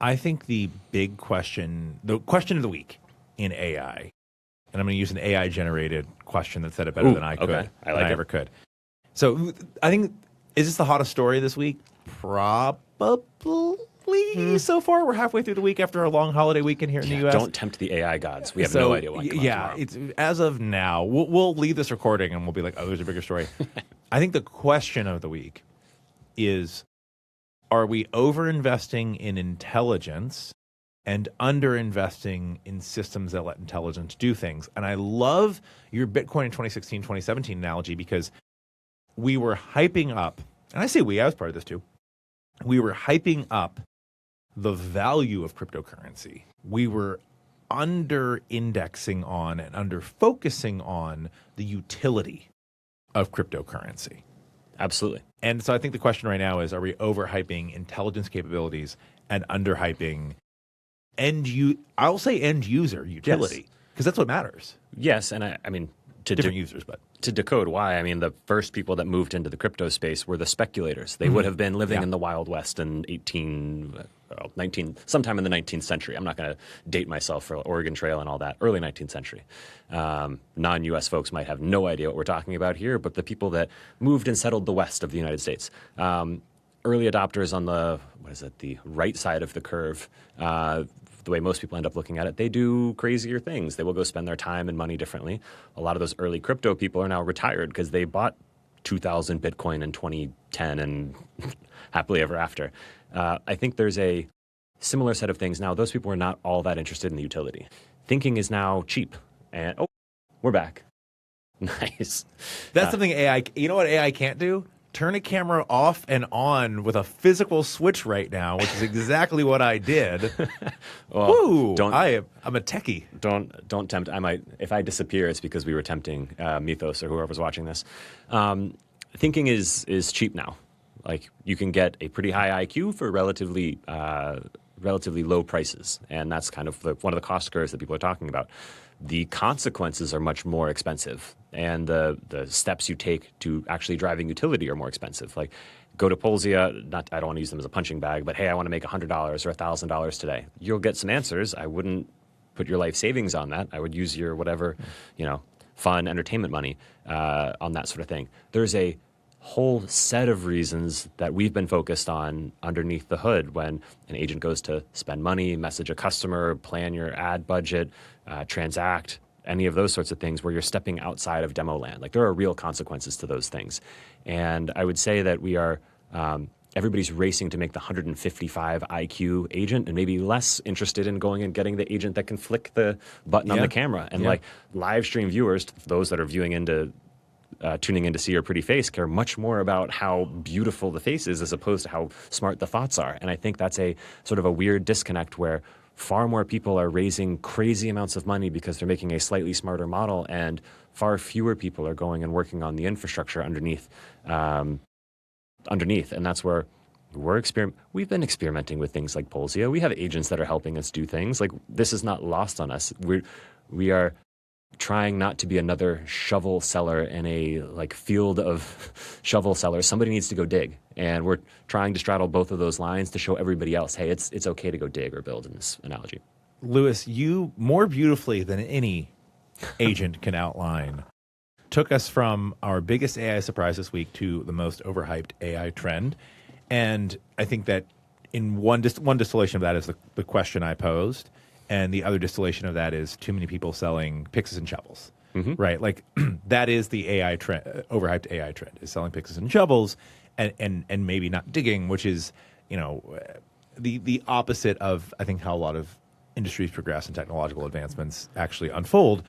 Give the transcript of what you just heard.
I think the question of the week in AI, and I'm going to use an AI-generated question that said it better than I could, okay. I like than I it. ever could. So I think, is this the hottest story this week? Probably so far. We're halfway through the week after a long holiday weekend here in the U.S. Don't tempt the AI gods. We have no idea what comes tomorrow. It's, as of now, we'll leave this recording and we'll be like, oh, there's a bigger story. I think the question of the week is, are we over-investing in intelligence and under-investing in systems that let intelligence do things? And I love your Bitcoin in 2016, 2017 analogy, because we were hyping up, and I say we, I was part of this too, we were hyping up the value of cryptocurrency. We were under-indexing on and under-focusing on the utility of cryptocurrency. Absolutely. And so I think the question right now is, are we overhyping intelligence capabilities and underhyping I'll say end user utility, because that's what matters. Yes, and I mean, Different users, but to decode why, I mean, the first people that moved into the crypto space were the speculators. They would have been living in the Wild West in sometime in the 19th century. I'm not going to date myself for Oregon Trail and all that, early 19th century. Non-U.S. folks might have no idea what we're talking about here, but the people that moved and settled the west of the United States. Early adopters on the right side of the curve, the way most people end up looking at it, they do crazier things. They will go spend their time and money differently. A lot of those early crypto people are now retired because they bought 2,000 Bitcoin in 2010 and happily ever after. I think there's a similar set of things now. Those people are not all that interested in the utility. Thinking is now cheap. And we're back. Nice. That's something AI, you know what AI can't do? Turn a camera off and on with a physical switch right now, which is exactly what I did. Well, I'm a techie. Don't tempt. I might, if I disappear, it's because we were tempting Mythos or whoever's watching this. Thinking is cheap now. Like, you can get a pretty high IQ for relatively low prices, and that's kind of one of the cost curves that people are talking about. The consequences are much more expensive, and the steps you take to actually driving utility are more expensive. Like, go to Polzia, I don't want to use them as a punching bag, but hey, I want to make $100 or $1,000 today. You'll get some answers. I wouldn't put your life savings on that. I would use your whatever, fun entertainment money on that sort of thing. There's a whole set of reasons that we've been focused on underneath the hood when an agent goes to spend money, message a customer, plan your ad budget, transact, any of those sorts of things where you're stepping outside of demo land. Like, there are real consequences to those things. And I would say that we are, everybody's racing to make the 155 IQ agent and maybe less interested in going and getting the agent that can flick the button on the camera. And like, live stream viewers, those that are tuning in to see your pretty face, care much more about how beautiful the face is as opposed to how smart the thoughts are. And I think that's a sort of a weird disconnect where far more people are raising crazy amounts of money because they're making a slightly smarter model, and far fewer people are going and working on the infrastructure underneath. And that's where we've been experimenting with things like Polzia. We have agents that are helping us do things. Like, this is not lost on us. We are trying not to be another shovel seller in a field of shovel sellers. Somebody needs to go dig, and we're trying to straddle both of those lines to show everybody else, hey, it's okay to go dig or build in this analogy. Lewis, you more beautifully than any agent can outline took us from our biggest AI surprise this week to the most overhyped AI trend. And I think that in one distillation of that is the question I posed. And the other distillation of that is too many people selling picks and shovels, right? Like, that is the AI trend, overhyped AI trend, is selling picks and shovels, and maybe not digging, which is, the opposite of, I think, how a lot of industries progress and technological advancements actually unfold.